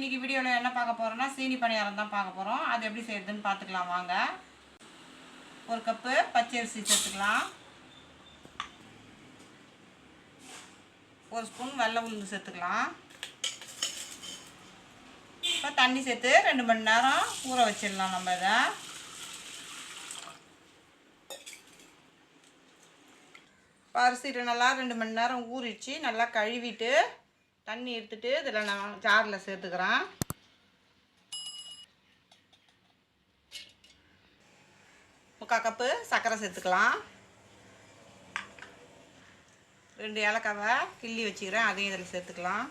இன்றைக்கி வீடியோவில் என்ன பார்க்க போகிறோன்னா சீனி பணியாரம் தான் பார்க்க போகிறோம். அது எப்படி செய்யுதுன்னு பார்த்துக்கலாம் வாங்க. ஒரு கப்பு பச்சரிசி சேர்த்துக்கலாம். ஒரு ஸ்பூன் வெள்ளை உளுந்து சேர்த்துக்கலாம். இப்போ தண்ணி சேர்த்து 2 மணி நேரம் ஊற வச்சிடலாம். நம்ம இதை அரிசியில் நல்லா 2 மணி நேரம் ஊறிச்சு. நல்லா கழுவிட்டு தண்ணி எடுத்துட்டு இதில் நான் ஜாரில் சேர்த்துக்கிறேன். முக்கால் கப்பு சர்க்கரை சேர்த்துக்கலாம். 2 ஏலக்காவை கிள்ளி வச்சுக்கிறேன், அதையும் இதில் சேர்த்துக்கலாம்.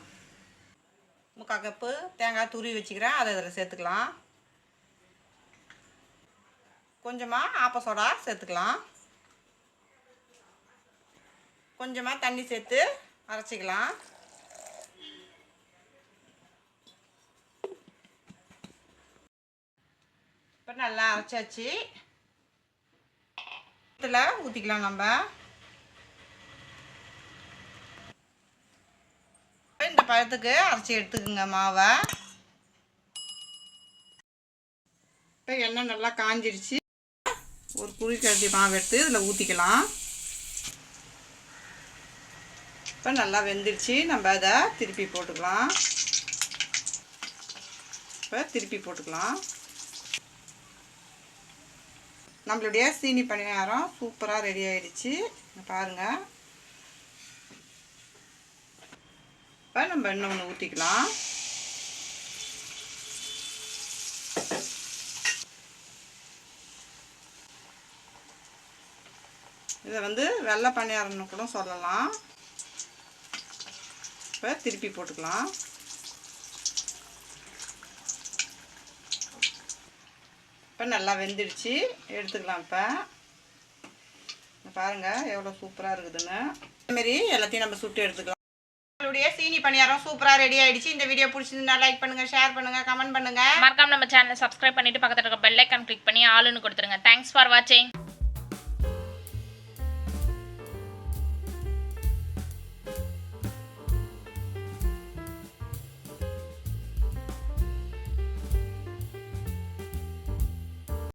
முக்கால் கப்பு தேங்காய் துருவி வச்சுக்கிறேன், அதை இதில் சேர்த்துக்கலாம். கொஞ்சமாக ஆப்ப சோடா சேர்த்துக்கலாம். கொஞ்சமாக தண்ணி சேர்த்து அரைச்சிக்கலாம். இப்போ நல்லா அரைச்சாச்சு. இதில் ஊற்றிக்கலாம். நம்ம இந்த பழத்துக்கு அரைச்சி எடுத்துக்குங்க மாவை. இப்போ எண்ணெய் நல்லா காஞ்சிருச்சு. ஒரு குழி கரண்டி மாவு எடுத்து இதில் ஊற்றிக்கலாம். இப்போ நல்லா வெந்துருச்சு. நம்ம அதை திருப்பி போட்டுக்கலாம். இப்போ திருப்பி போட்டுக்கலாம். நம்மளுடைய சீனி பணியாரம் சூப்பராக ரெடி ஆகிடுச்சு. பாருங்கள். இப்போ நம்ம இன்னொன்று ஊற்றிக்கலாம். இதை வெள்ளை பணியாரம்னு கூட சொல்லலாம். இப்போ திருப்பி போட்டுக்கலாம். இப்போ நல்லா வெந்துடுச்சு. எடுத்துக்கலாம். இப்போ பாருங்கள் எவ்வளோ சூப்பராக இருக்குதுன்னு. இதுமாரி எல்லாத்தையும் நம்ம சுட்டு எடுத்துக்கலாம். நம்மளுடைய சீனி பணியாரம் சூப்பராக ரெடி ஆகிடுச்சு. இந்த வீடியோ பிடிச்சிருந்தா லைக் பண்ணுங்கள், ஷேர் பண்ணுங்கள், கமெண்ட் பண்ணுங்கள். மறக்காம நம்ம சேனலை சப்ஸ்கிரைப் பண்ணிவிட்டு பக்கத்தில் இருக்க பெல் ஐக்கான் கிளிக் பண்ணி ஆளுன்னு கொடுத்துருங்க. தேங்க்ஸ் ஃபார் வாட்சிங்.